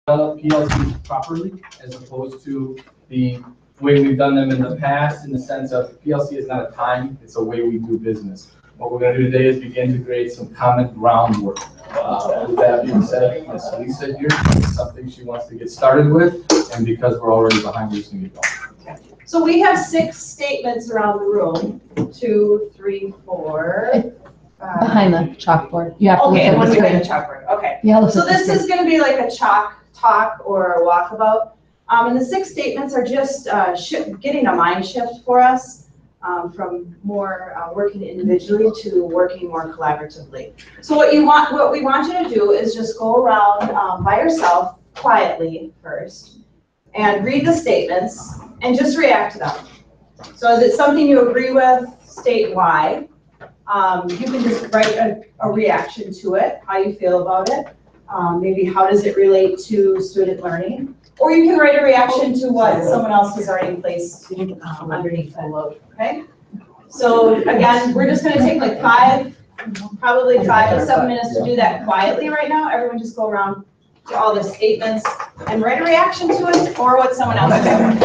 PLCs properly as opposed to the way we've done them in the past, in the sense of PLC is not a time, it's a way we do business. What we're going to do today is begin to create some common groundwork. With that being said, Ms. Lisa here, is something she wants to get started with, and because we're already behind, we're just going to get going. So we have 6 statements around the room. 2, 3, 4. Behind the chalkboard. You have to Okay, and look one at the behind the screen. chalkboard. Okay. Yeah, So this is going to be like a chalk talk or a walkabout. And the 6 statements are just getting a mind shift for us from more working individually to working more collaboratively. So what we want you to do is just go around by yourself quietly first and read the statements and just react to them. So is it something you agree with? State why. You can just write a reaction to it, how you feel about it. Maybe how does it relate to student learning? Or you can write a reaction to what someone else has already placed underneath it, okay? So again, we're just gonna take like probably 5 to 7 minutes to do that quietly right now. Everyone just go around to all the statements and write a reaction to it or what someone else said.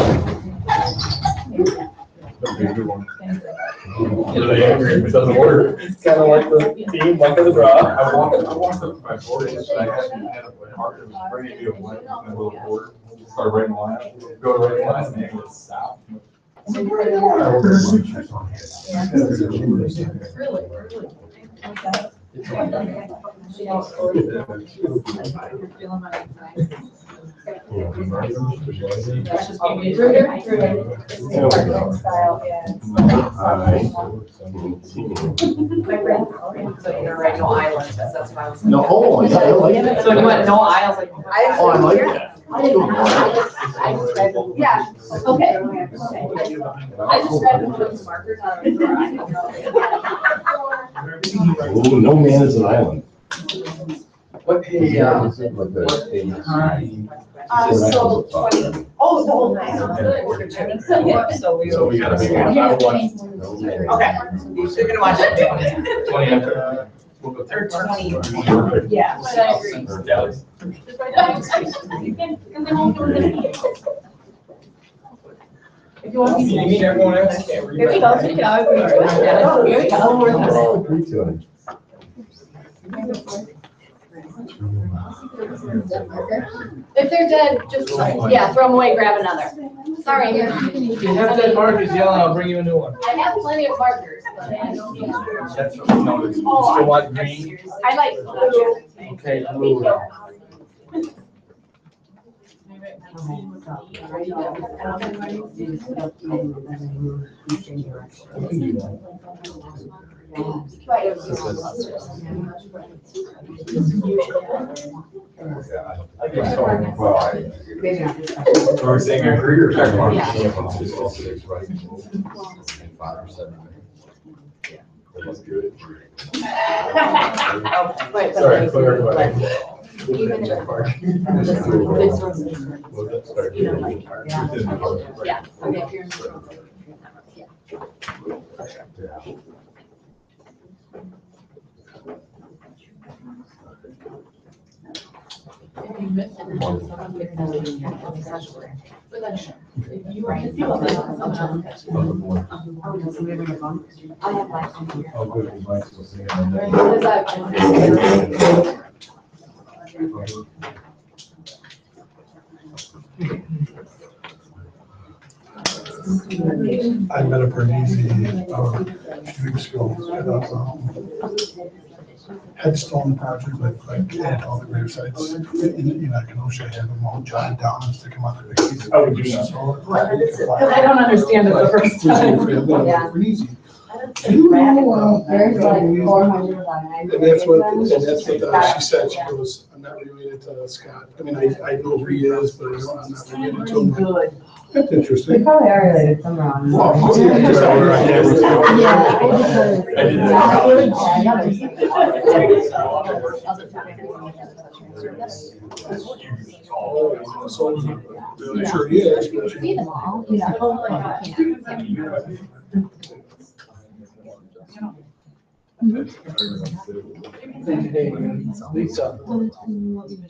It doesn't work. It's kind of like the team, luck of the draw. I walked up to my board and I actually had a marker that was bringing me a blank and a little board. Started writing the line, go to write the line, and it would stop. No, oh, yeah, I like that. So you want no aisles like? Oh, I like that. Yeah, okay. I just read one of those markers on the Oh, no man is an island. What a, So 20, oh, the whole night. So we gotta make it. I would watch Okay, so you're gonna watch it. 20 after. We'll go Or 20, 20. yeah. I agree. Dallas. If you want to You mean everyone else can't read? Here we go, take it out. Here we go. Agree to it. If they're dead, just, yeah, throw them away, grab another. Sorry. If you have dead markers, yell and I'll bring you a new one. I have plenty of markers, but I don't need to. That's what we know. Still want green? I like blue. Okay, blue. We're saying a career check mark. That's good. Sorry, clear everybody. Check mark. Yeah. I met a Bernese 2 weeks ago at a headstone project, like at all the grave sites in Kenosha. I have them all jotted down and stick them on the big piece. I would do that. Because I don't understand it the first time. Yeah. Bernese. There's like 400 of them. And that's what she said. She goes, I'm not related to Scott. I mean, I know who he is, but I'm not related to him. Good. That's We interesting. probably are related somehow. Well, just over right there. So, I'm sure he is. See them all, you know. Lisa,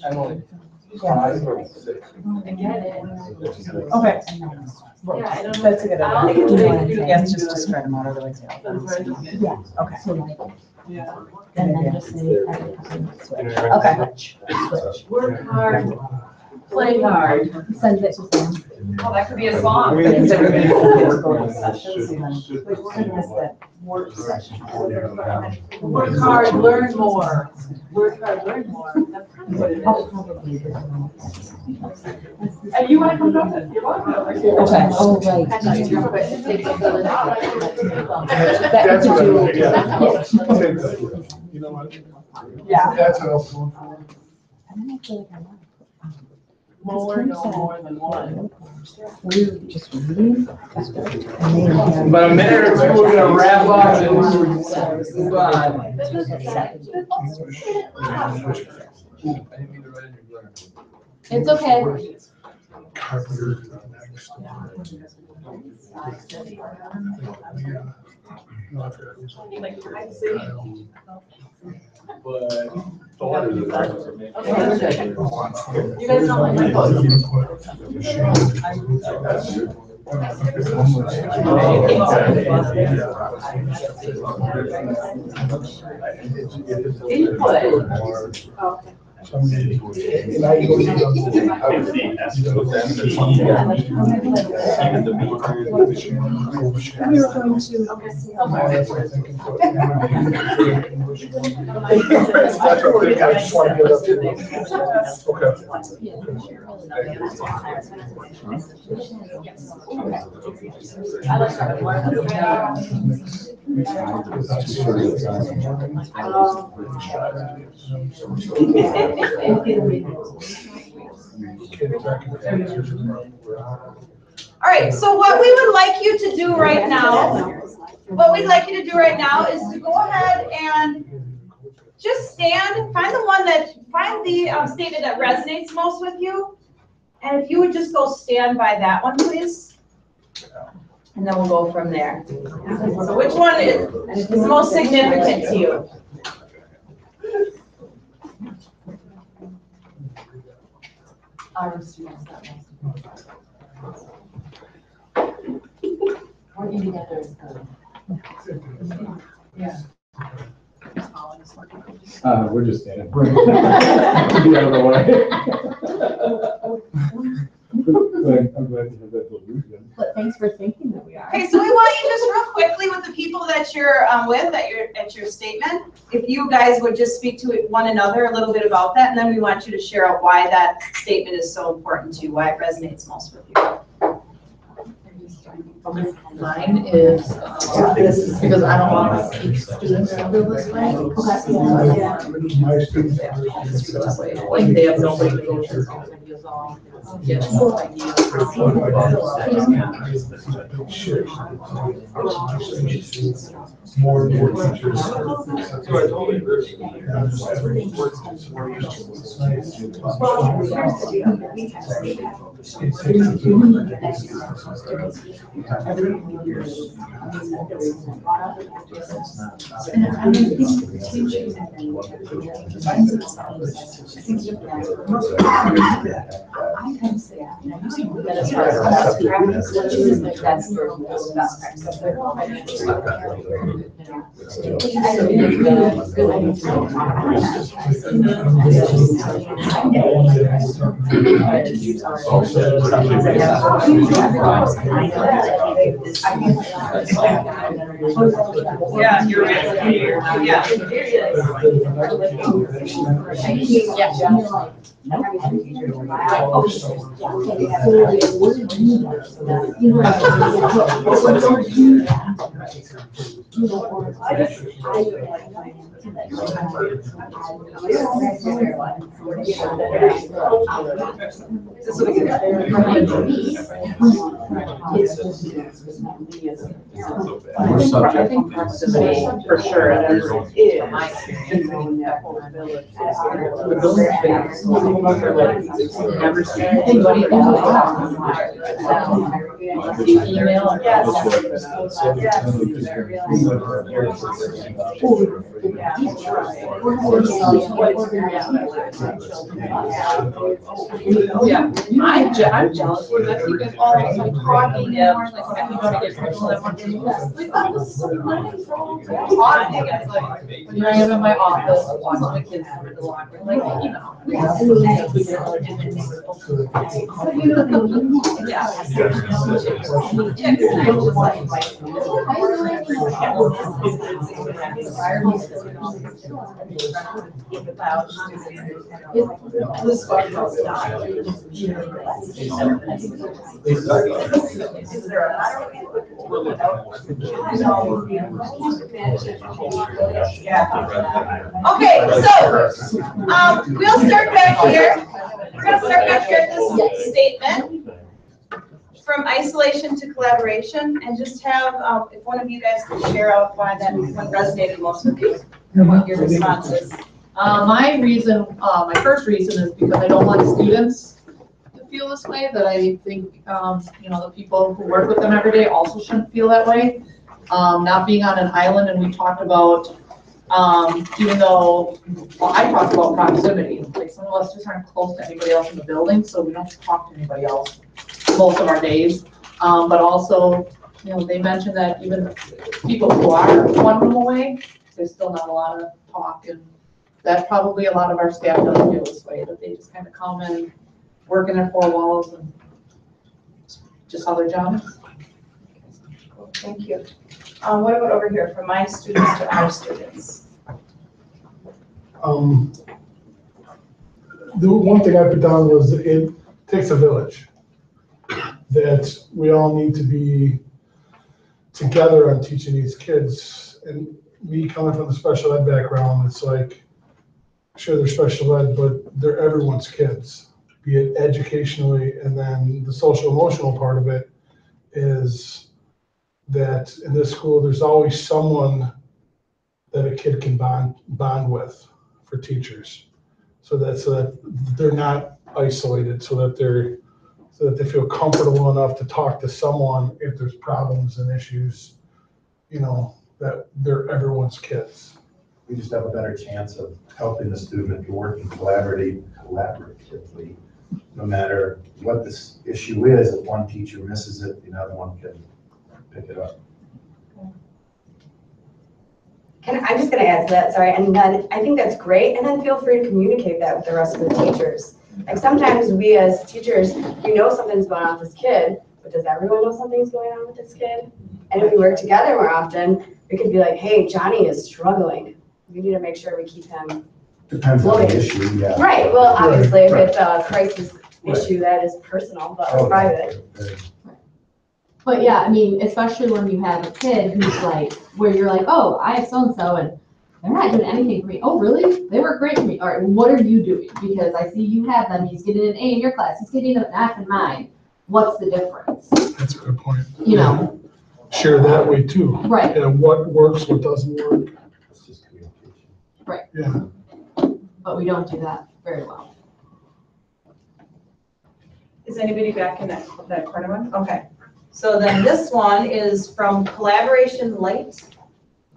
Emily, Okay, Yeah, I don't know. that's a good I don't think idea. we can do Yeah, it's just to spread them out otherwise. Yeah. Okay. And then just say. Okay. Work hard, play hard. Send it to Sam. Oh, that could be a song. Because everybody gets go to sessions and then, like, we're gonna miss that work session. Work hard, learn more. Work hard, learn more. That's kind of what it is. And you want to come up? You're welcome over here. Okay. Oh, right. That's what you're quick to take the village out. That's what I'm Yeah. You know what? Yeah. That's what I was going for. More, no more than one. We're just reading. But a minute or two, we're gonna wrap up and move on. I didn't mean to write in your letter. It's okay. Carpenter next. No, I forgot. But The letters are there. Okay, that's good. You guys don't like my book? Input. I just want to get up to. I like that one. All right, so what we would like you to do right now, is to go ahead and just stand, find the statement that resonates most with you. And if you would just go stand by that one, please. And then we'll go from there. So which one is the most significant to you? Our students that working together is good. Yeah. We're just standing. The other way. I'm glad to have that delusion. But thanks for thinking that we are. Okay, so we want you just real quickly with the people that you're with at your statement, if you guys would just speak to one another a little bit about that, and then we want you to share out why that statement is so important to you, why it resonates most with you. Mine is, because I don't want to keep students feel this way. My students. Like they have nobody to go to. Get no idea. More and more teachers. Yeah, you're right. Yeah. I think proximity for sure, and there's, in my experience, that whole village. The village things, never seen anybody email or. Yeah, I'm jealous because I think it's all like talking and like, I think I get people that want to do this. Like, that was so nice. It's like, when I am in my office, watching my kids through the locker, like, you know. Yeah. Okay, so, we'll start back here. We're gonna start back here at this statement, from isolation to collaboration, and just have, if one of you guys could share out why that one resonated most with you, and what your response is. My reason, my first reason is because I don't want students to feel this way, that I think, you know, the people who work with them every day also shouldn't feel that way. Not being on an island, and we talked about, even though, well, I talked about proximity, like some of us just aren't close to anybody else in the building, so we don't talk to anybody else most of our days. But also, you know, they mentioned that even people who are one room away, there's still not a lot of talk, and that probably a lot of our staff doesn't feel this way, that they just kind of come and work in their four walls and just how their job is. Thank you. What about over here, from my students to our students? The one thing I put down was it takes a village. That we all need to be together on teaching these kids. And me coming from the special ed background, it's like, sure, they're special ed, but they're everyone's kids, be it educationally. And then the social emotional part of it is that in this school, there's always someone that a kid can bond with for teachers. So that they're not isolated, so that they feel comfortable enough to talk to someone if there's problems and issues, you know, that they're everyone's kids. We just have a better chance of helping the student if you're working collaboratively. No matter what this issue is, if one teacher misses it, the other one can pick it up. I'm just gonna add to that, sorry, and then I think that's great, and then feel free to communicate that with the rest of the teachers. Like sometimes we as teachers, we know something's going on with this kid, but does everyone know something's going on with this kid? And if we work together more often, we could be like, hey, Johnny is struggling. We need to make sure we keep him. Depends on the issue, yeah. Right, well, obviously, if it's a crisis issue, that is personal, but private. But yeah, I mean, especially when you have a kid who's like, where you're like, oh, I have so-and-so and they're not doing anything for me. Oh, really? They were great for me. All right, what are you doing? Because I see you have them. He's getting an A in your class. He's getting an F in mine. What's the difference? That's a good point. You know? Share that way too. Right. Yeah, what works, what doesn't work. It's just communication. Right. Yeah. But we don't do that very well. Is anybody back in that corner one? Okay. So then this one is from collaboration light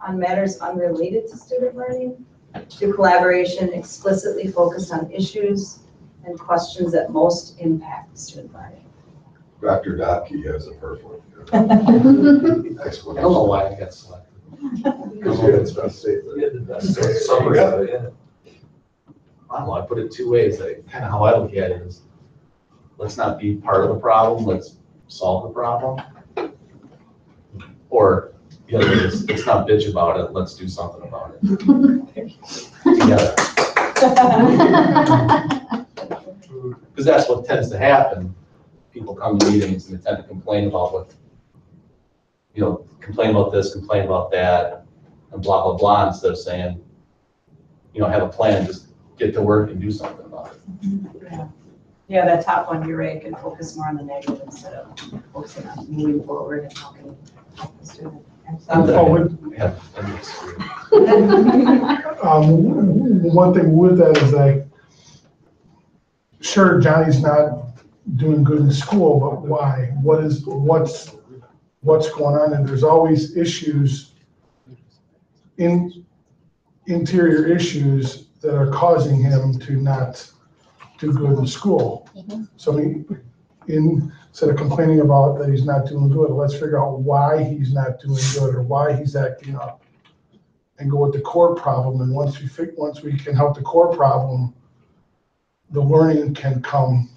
on matters unrelated to student learning to collaboration explicitly focused on issues and questions that most impact student learning. Dr. Dotke has a perfect I don't explanation. know why I got selected. Because you had the best statement. Summary of it, yeah. I don't know, I put it two ways, like, kind of how I look at it is, let's not be part of the problem, let's solve the problem. Or the other is, let's not bitch about it, let's do something about it. Together. Because that's what tends to happen. People come to meetings and they tend to complain about what, you know, complain about this, complain about that, and blah, blah, blah, instead of saying, you know, have a plan, just get to work and do something about it. Yeah, that top one, you're right, can focus more on the negative instead of focusing on moving forward and how can we help the student. Not that I Oh, have any experience. One thing with that is like, sure, Johnny's not doing good in school, but why? What's going on? And there's always issues in interior issues that are causing him to not do good in school. So instead of complaining about that he's not doing good, let's figure out why he's not doing good or why he's acting up, and go with the core problem. And once we can help the core problem, the learning can come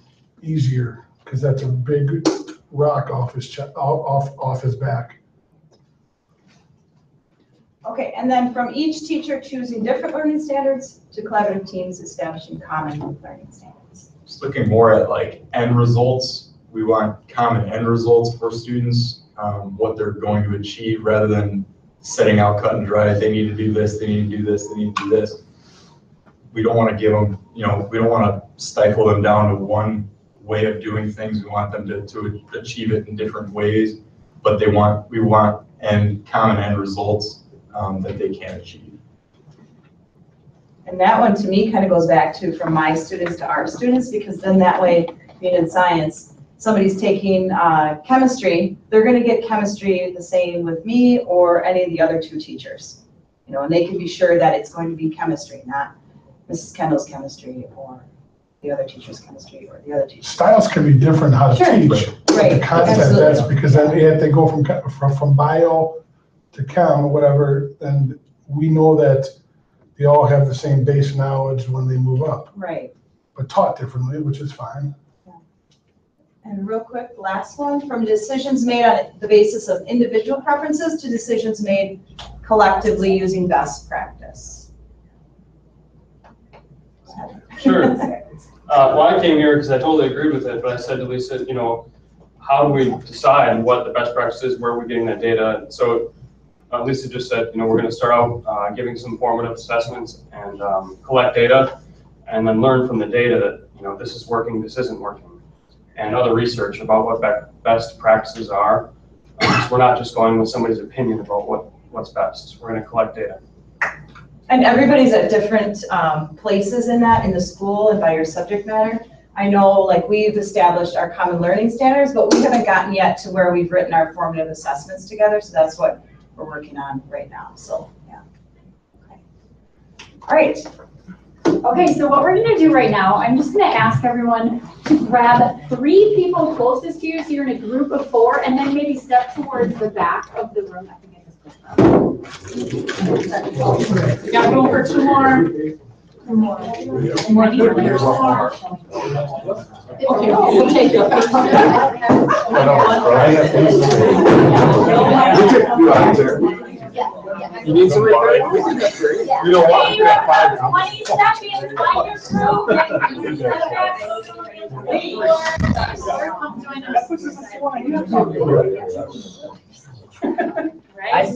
easier, because that's a big rock off his back. Okay, and then from each teacher choosing different learning standards to collaborative teams establishing common learning standards. Just looking more at like end results. We want common end results for students, what they're going to achieve, rather than setting out cut and dry. They need to do this, they need to do this, they need to do this. We don't want to give them, we don't want to stifle them down to one way of doing things. We want them to achieve it in different ways, but we want common end results that they can achieve. And that one to me kind of goes back to from my students to our students, because then that way, being in science, somebody's taking chemistry, they're going to get chemistry the same with me or any of the other two teachers. And they can be sure that it's going to be chemistry, not Mrs. Kendall's chemistry or the other teacher's chemistry or the other teacher. Styles can be different how to Sure. teach. Right. The content, Absolutely. that's because then if they go from bio to chem or whatever, then we know that they all have the same base knowledge when they move up, Right. but taught differently, which is fine. And real quick, last one, from decisions made on the basis of individual preferences to decisions made collectively using best practice. Sure. Well, I came here because I totally agreed with it, but I said to Lisa, how do we decide what the best practice is, where are we getting that data? So Lisa just said, we're going to start out giving some formative assessments and collect data, and then learn from the data that, this is working, this isn't working, and other research about what best practices are. So we're not just going with somebody's opinion about what's best. We're going to collect data. And everybody's at different places in the school and by your subject matter. I know, like, we've established our common learning standards, but we haven't gotten yet to where we've written our formative assessments together. So that's what we're working on right now. So, yeah. Okay. All right. Okay, so what we're gonna do right now, I'm just gonna ask everyone to grab 3 people closest to you, so you're in a group of 4, and then maybe step towards the back of the room. I think I just pushed that. We gotta go for 2 more. Okay, we'll take it. You need some recording? You know what? You have 20 seconds on your group. Right?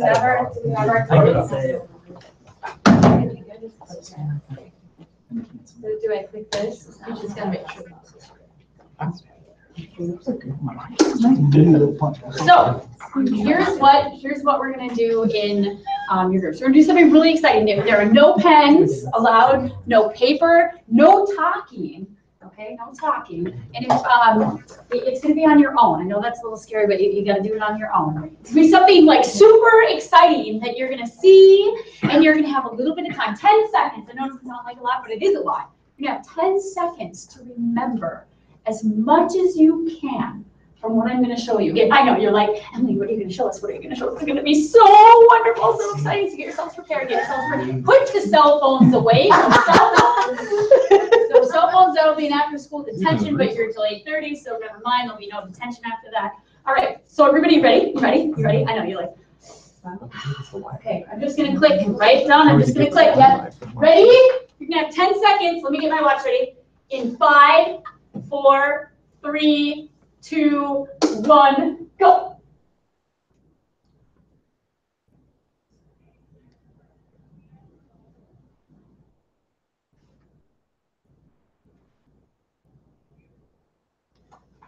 Do I click this? You just gotta make sure. So here's what we're gonna do in your groups. We're gonna do something really exciting. There are no pens allowed, no paper, no talking. Okay, no talking, and it's gonna be on your own. I know that's a little scary, but you gotta do it on your own. It's gonna be something like super exciting that you're gonna see, and you're gonna have a little bit of time, 10 seconds. I know it doesn't sound like a lot, but it is a lot. You're gonna have 10 seconds to remember as much as you can from what I'm going to show you. I know, you're like, Emily, what are you going to show us? What are you going to show us? It's going to be so wonderful, so exciting. So get yourselves prepared, get yourselves ready. Put the cell phones away from cell phones. So cell phones, that'll be an after school detention, but you're till 8:30, so never mind, there'll be no detention after that. All right, so everybody ready? You ready? You ready? I know, you're like, okay, I'm just going to click right down. I'm just going to click. Yep. Ready? You're going to have 10 seconds. Let me get my watch ready. In 5, 4, 3, 2, 1, go.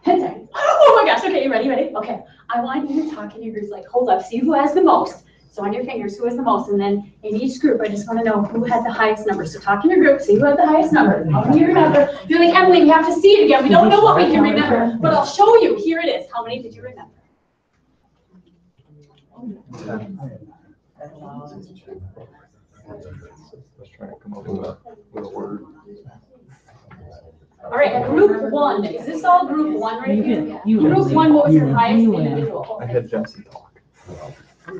Oh my gosh, okay, you ready, Okay, I want you to talk in your groups, like, hold up, see who has the most. So on your fingers, who has the most, and then in each group, I just want to know who had the highest number. So talk in your group, see who had the highest number. How many you remember? You're like, Emily, we have to see it again. We don't know what we can remember, but I'll show you. Here it is. How many did you remember? Let's try to come up with a word. All right, group one, is this all group one right here? Group one, what was your highest individual? I had Jensen talk. Four.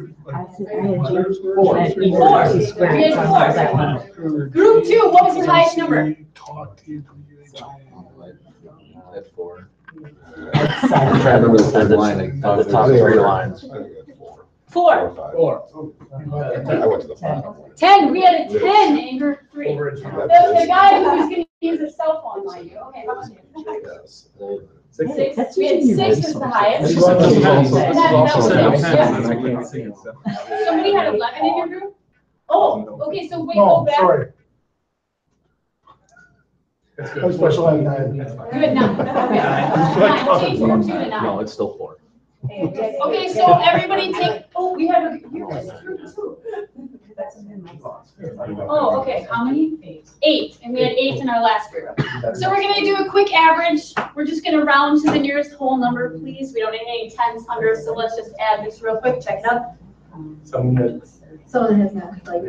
We had four. Group two, what was your highest number? At 4. I'm trying to remember the third line, the top 3 lines. 4. I went to the final. 10, we had a 10 in group 3. The guy who was gonna use a cell phone, mind you, okay, how about you? 6, we had 6 as the highest. Somebody had 11 in your group? Oh, okay, so wait, go No, back. sorry. I'm special ed 9. You had 9, okay. 9, change from 2 to 9. No, it's still 4. Okay, so everybody take, oh, we have a, you guys group 2. Oh, okay, how many? 8, and we had 8 in our last group. So we're gonna do a quick average. We're just gonna round to the nearest whole number, please. We don't need any tens, hundreds, so let's just add this real quick, check it out. Someone has not, like,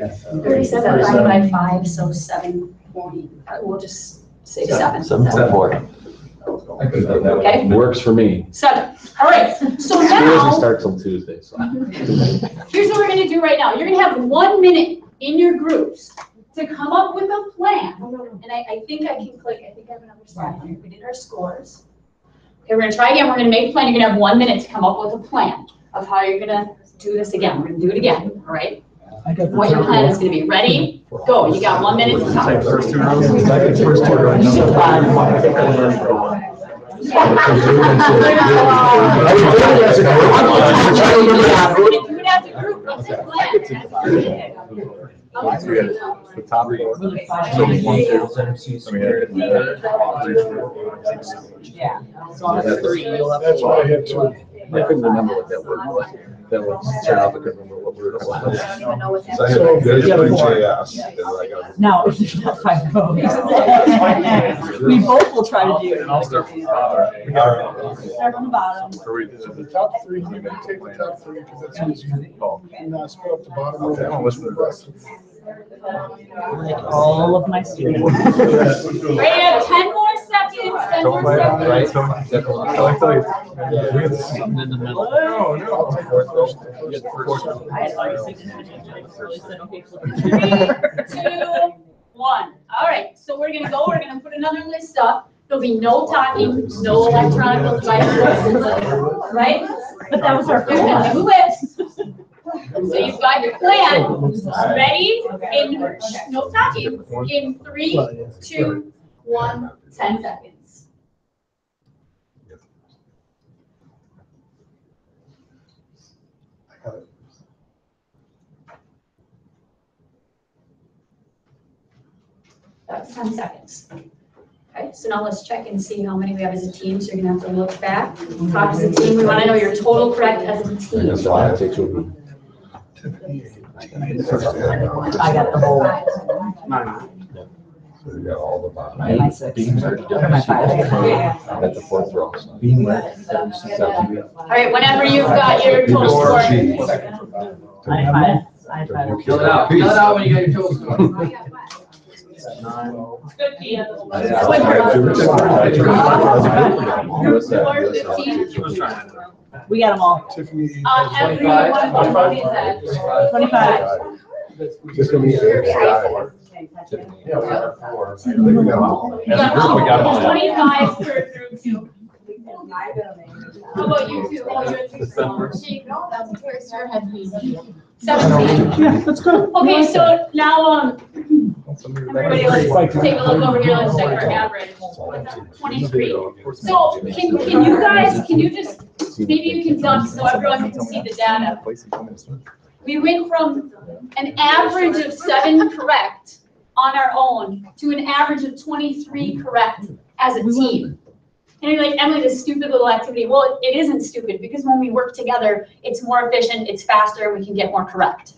37 divided by 5, so 7 point, we'll just say 7. 7.4. Okay, Works for me. 7. All right, so School doesn't now, start till Tuesday, so. here's what we're gonna do right now. You're gonna have 1 minute in your groups to come up with a plan. And I think I can click, I think I have another slide here. We did our scores. Okay, we're gonna try again. We're gonna make a plan. You're gonna have 1 minute to come up with a plan of how you're gonna do this again. We're gonna do it again, all right? What your plan is gonna be. Ready? Go. You got 1 minute to talk. First 2 rows. You would have to group. What's your plan? The top 4. So 1, 2, 3. Yeah. So I'll have 3, you'll have That's why I had 2. I couldn't remember what that word was. That was, turn off, I couldn't remember what word it was. I don't even know what that I had So, this yeah, JS, and I got. No, there's not 5 rows. We both will try to do. And I'll start from the top. Start from the bottom. The top 3, you can take the top 3 because that's easy. Oh. And not split up the bottom. Okay, I'll listen to the rest. Like all of my students. Ready? 10 more seconds. 10 more seconds. Right? I tell you. Something in the middle. I'll take the first. I had already said, okay, flip it. 3, 2, 1. All right, so we're gonna go. We're gonna put another list up. There'll be no talking, no electronic devices, right? But that was our There's a new list. So you've got your plan ready in no talking in 3, 2, 1, 10 seconds. That's 10 seconds. Okay, so now let's check and see how many we have as a team. So you're gonna have to look back, talk as a team. We want to know your total correct as a team. That's why I take 2 of them. I got the whole. 9. So you got all the bottom. My 6. Or my 5. I'm at the 4th row. So. All right, whenever you've got your total score. I had 5. Fill it out. Fill it out when you get your total score. Good, Pia. We got them all. Tiffany. Everyone is at 25. Just gonna be 8. Yeah, we got 4. As a group, we got them all. 25 per group two. How about you two? Oh, you're at 16. Yeah, 17. that's good. Okay, so now, everybody, let's take a look over here. Let's check our average. 23. So can you guys, can you just, maybe you can tell so everyone can see the data. We went from an average of 7 correct on our own to an average of 23 correct as a team. And you're like, Emily, this stupid little activity. Well, it isn't stupid because when we work together, it's more efficient, it's faster, we can get more correct.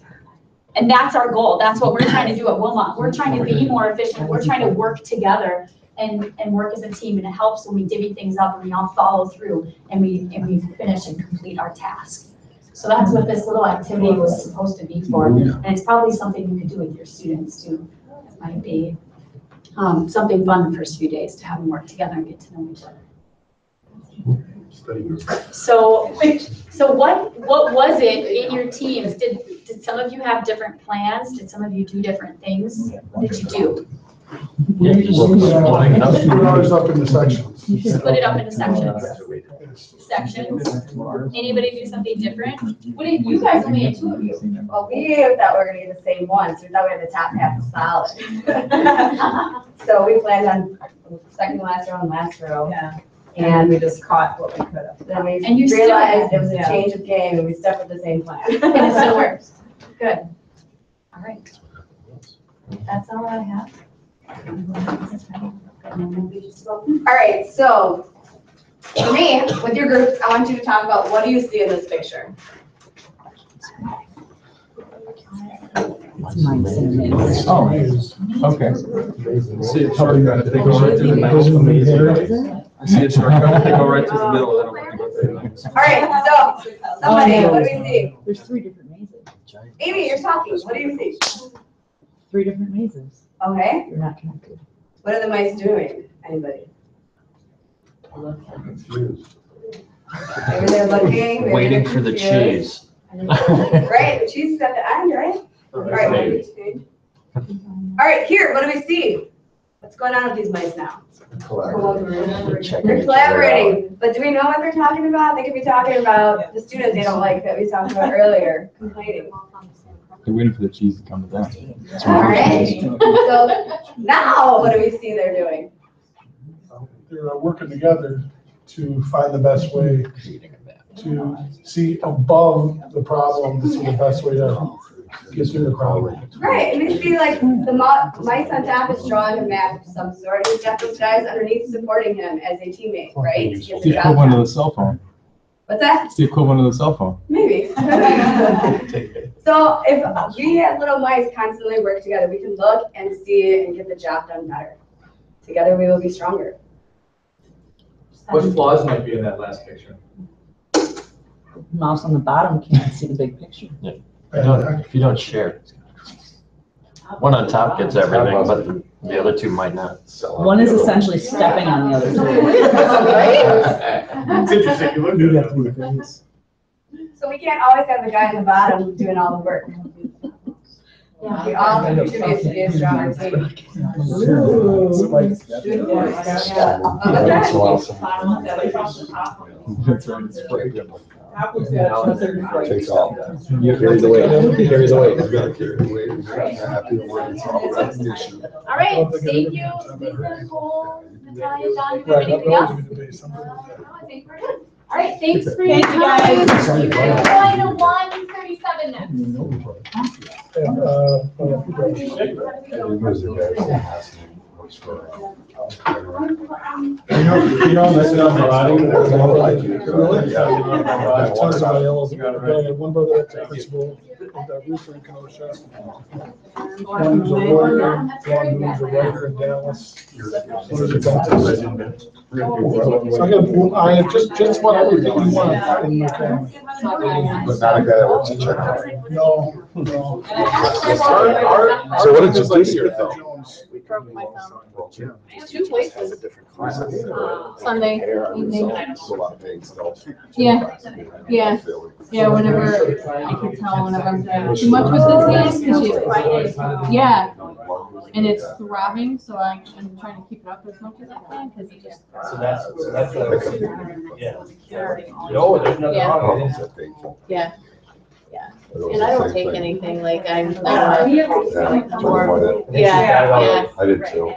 And that's our goal. That's what we're trying to do at Wilmot. We're trying to be more efficient. We're trying to work together and work as a team. And it helps when we divvy things up and we all follow through and we finish and complete our task. So that's what this little activity was supposed to be for. And it's probably something you could do with your students too. It might be something fun the first few days to have them work together and get to know each other. So what was it in your teams? Did some of you have different plans? Did some of you do different things? What did you do? Split ours up into sections. Split it up into sections. Anybody do something different? What did you guys only had 2 of you? Well, we thought we were gonna get the same one, so we thought we had the top half solid. So we planned on second last row and last row. Yeah. And we just caught what we could have. then we And you still- realized it was a Yeah. change of game and we stuck with the same plan. And it still works. Good. All right. That's all I have. All right, so for me, with your group, I want you to talk about what do you see in this picture? Oh, okay. See it shortcut, if they go right through the middle. I see it shortcut, if they go right through the middle, I don't have to go through the middle. All right, so somebody, what do we see? There's 3 different mazes. Amy, you're talking, what do you see? 3 different mazes. Okay, You're not connected. what are the mice doing? Anybody? Maybe they're looking. maybe Waiting they're for the confused. cheese. Right, the cheese is at the end, right? All right, all right, here, what do we see? What's going on with these mice now? They're collaborating, but do we know what they're talking about? They could be talking about the students they don't like that we talked about earlier, complaining. They're waiting for the cheese to come to them. All right, so now what do we see they're doing? They're working together to find the best way to see above the problem, to see the best way to get through the problem. Right, and we see like the mice on top is drawing a map of some sort, and he's got those guys underneath supporting him as a teammate, right? to get It's the the job equivalent of done. the cell phone. What's that? It's the equivalent of the cell phone. Maybe. So if we as little mice constantly work together, we can look and see and get the job done better. Together we will be stronger. What flaws might be in that last picture? Mouse on the bottom can't see the big picture. If you don't share. One on top gets everything, but the other 2 might not. One is essentially stepping on the other 2. It's interesting, you look at it. So we can't always have the guy in the bottom doing all the work. We all contribute to be a stronger team. Takes off. Carries away. Carries away. I've got to carry it away. I'm happy to work and solve that issue. All right, thank you, Lisa, Nicole, Natalia, John, do you have anything else? No, I think we're good. All right, thanks for your time. We're going to 137 next. Tell somebody else. One brother that's a principal of that roofer in Kenosha. One who's a lawyer, one who's a writer in Dallas. One is a dentist. So I have just what everything you want in my family. But not a guy that works in China. No, no. So what did you do here though? Broke my thumb. 2 places. Sunday evening. Yeah, whenever, I can tell whenever I'm doing too much with this hand, because yeah, and it's throbbing, so I'm trying to keep it up as much as I can, because it just. So that's yeah. No, there's nothing wrong with it. Yeah. And I don't take anything, like I'm, Yeah. more, yeah, yeah. I did too.